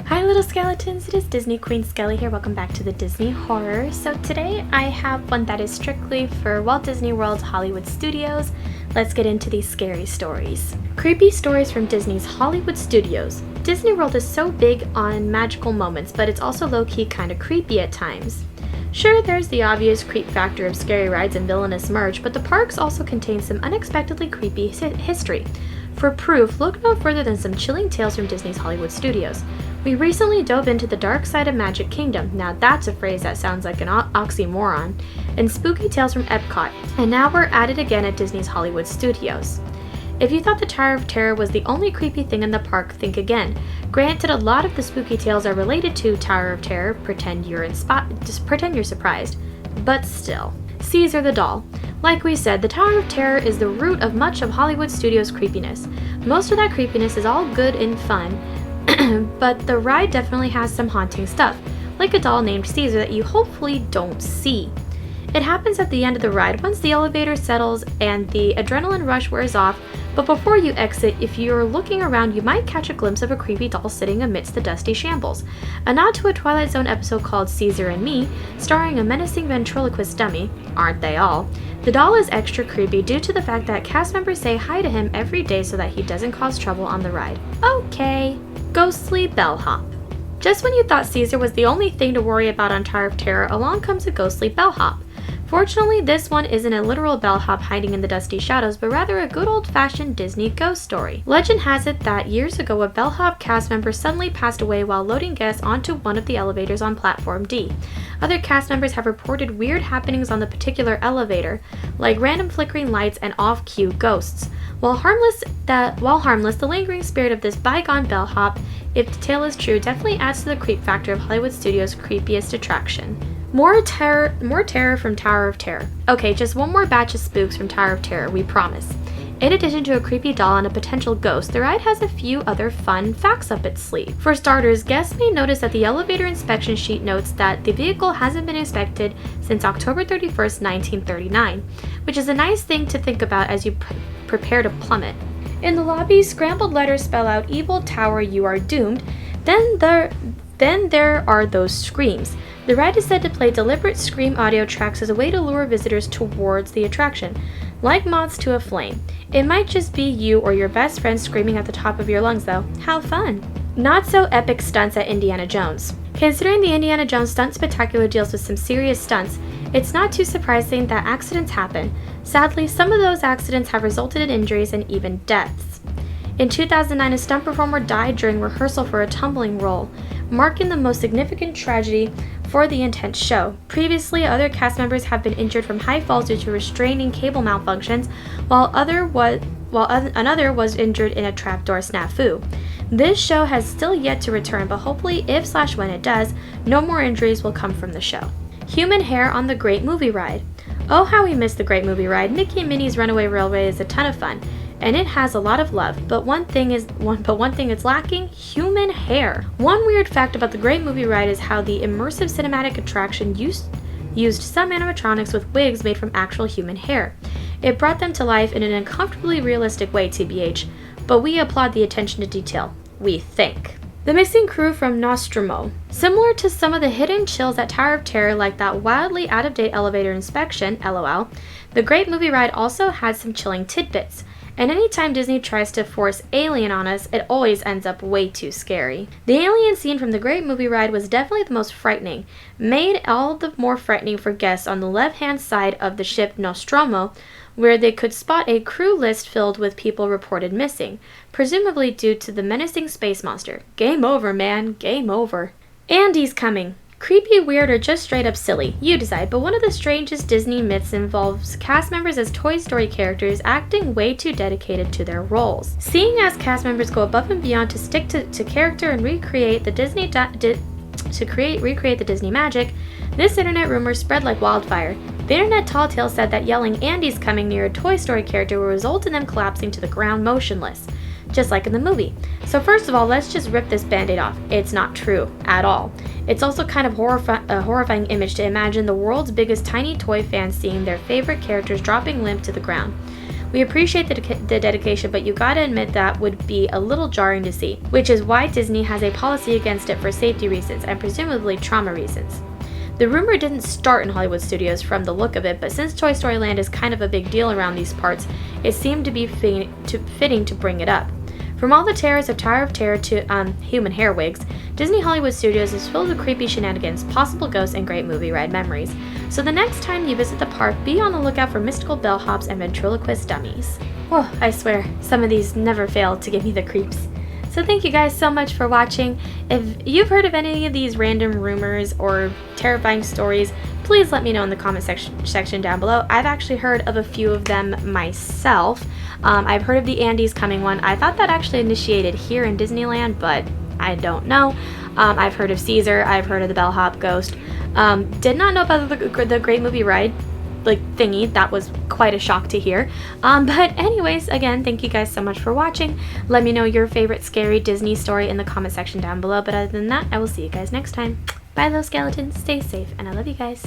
Hi little skeletons, it is Disney Queen Skelly here. Welcome back to the Disney Horror. So today I have one that is strictly for Walt Disney World's Hollywood Studios. Let's get into these scary stories. Creepy stories from Disney's Hollywood Studios. Disney World is so big on magical moments, but it's also low-key kind of creepy at times. Sure, there's the obvious creep factor of scary rides and villainous merch, but the parks also contain some unexpectedly creepy history. For proof, look no further than some chilling tales from Disney's Hollywood Studios. We recently dove into the dark side of Magic Kingdom, now that's a phrase that sounds like an oxymoron, and spooky tales from Epcot, and now we're at it again at Disney's Hollywood Studios. If you thought the Tower of Terror was the only creepy thing in the park, think again. Granted, a lot of the spooky tales are related to Tower of Terror, pretend you're surprised, but still. Caesar the doll. Like we said, the Tower of Terror is the root of much of Hollywood Studios' creepiness. Most of that creepiness is all good and fun, but the ride definitely has some haunting stuff, like a doll named Caesar that you hopefully don't see. It happens at the end of the ride once the elevator settles and the adrenaline rush wears off, but before you exit, if you're looking around, you might catch a glimpse of a creepy doll sitting amidst the dusty shambles. A nod to a Twilight Zone episode called Caesar and Me, starring a menacing ventriloquist dummy, aren't they all? The doll is extra creepy due to the fact that cast members say hi to him every day so that he doesn't cause trouble on the ride. Okay. Ghostly Bellhop. Just when you thought Caesar was the only thing to worry about on Tower of Terror, along comes a ghostly bellhop. Fortunately, this one isn't a literal bellhop hiding in the dusty shadows, but rather a good old-fashioned Disney ghost story. Legend has it that years ago, a bellhop cast member suddenly passed away while loading guests onto one of the elevators on Platform D. Other cast members have reported weird happenings on the particular elevator, like random flickering lights and off-cue ghosts. While harmless, the lingering spirit of this bygone bellhop, if the tale is true, definitely adds to the creep factor of Hollywood Studios' creepiest attraction. More terror from Tower of Terror. Okay, just one more batch of spooks from Tower of Terror, we promise. In addition to a creepy doll and a potential ghost, the ride has a few other fun facts up its sleeve. For starters, guests may notice that the elevator inspection sheet notes that the vehicle hasn't been inspected since October 31st, 1939, which is a nice thing to think about as you prepare to plummet. In the lobby, scrambled letters spell out "Evil Tower, you are doomed." Then there are those screams. The ride is said to play deliberate scream audio tracks as a way to lure visitors towards the attraction, like moths to a flame. It might just be you or your best friend screaming at the top of your lungs though. How fun! Not so epic stunts at Indiana Jones. Considering the Indiana Jones Stunt Spectacular deals with some serious stunts, it's not too surprising that accidents happen. Sadly, some of those accidents have resulted in injuries and even deaths. In 2009, a stunt performer died during rehearsal for a tumbling role, marking the most significant tragedy for the intense show. Previously, other cast members have been injured from high falls due to restraining cable malfunctions, while another was injured in a trapdoor snafu. This show has still yet to return, but hopefully if/when it does, no more injuries will come from the show. Human hair on the Great Movie Ride. Oh, how we miss the Great Movie Ride. Mickey and Minnie's Runaway Railway is a ton of fun, and it has a lot of love, but one thing it's lacking: human hair. One weird fact about the Great Movie Ride is how the immersive cinematic attraction used some animatronics with wigs made from actual human hair. It brought them to life in an uncomfortably realistic way, TBH, but we applaud the attention to detail. We think. The missing crew from Nostromo. Similar to some of the hidden chills at Tower of Terror, like that wildly out-of-date elevator inspection, LOL, the Great Movie Ride also had some chilling tidbits. And anytime Disney tries to force Alien on us, it always ends up way too scary. The alien scene from the Great Movie Ride was definitely the most frightening, made all the more frightening for guests on the left-hand side of the ship Nostromo, where they could spot a crew list filled with people reported missing, presumably due to the menacing space monster. Game over, man. Game over. Andy's coming. Creepy, weird, or just straight up silly. You decide, but one of the strangest Disney myths involves cast members as Toy Story characters acting way too dedicated to their roles. Seeing as cast members go above and beyond to stick to character and recreate the Disney magic, this internet rumor spread like wildfire. The internet tall tale said that yelling "Andy's coming" near a Toy Story character will result in them collapsing to the ground motionless, just like in the movie. So first of all, let's just rip this band-aid off. It's not true at all. It's also kind of a horrifying image to imagine the world's biggest tiny toy fans seeing their favorite characters dropping limp to the ground. We appreciate the dedication, but you gotta admit that would be a little jarring to see, which is why Disney has a policy against it for safety reasons and presumably trauma reasons. The rumor didn't start in Hollywood studios from the look of it, but since Toy Story Land is kind of a big deal around these parts, it seemed to be fitting to bring it up. From all the terrors of Tower of Terror to human hair wigs, Disney Hollywood Studios is filled with creepy shenanigans, possible ghosts, and great movie ride memories. So the next time you visit the park, be on the lookout for mystical bellhops and ventriloquist dummies. Oh, I swear, some of these never fail to give me the creeps. So thank you guys so much for watching. If you've heard of any of these random rumors or terrifying stories, please let me know in the comment section down below. I've actually heard of a few of them myself. I've heard of the Andes coming one. I thought that actually initiated here in Disneyland, but I don't know. I've heard of Caesar. I've heard of the Bellhop Ghost. Did not know about the Great Movie Ride thingy. That was quite a shock to hear. But anyways, again, thank you guys so much for watching. Let me know your favorite scary Disney story in the comment section down below. But other than that, I will see you guys next time. Bye, little skeletons. Stay safe, and I love you guys.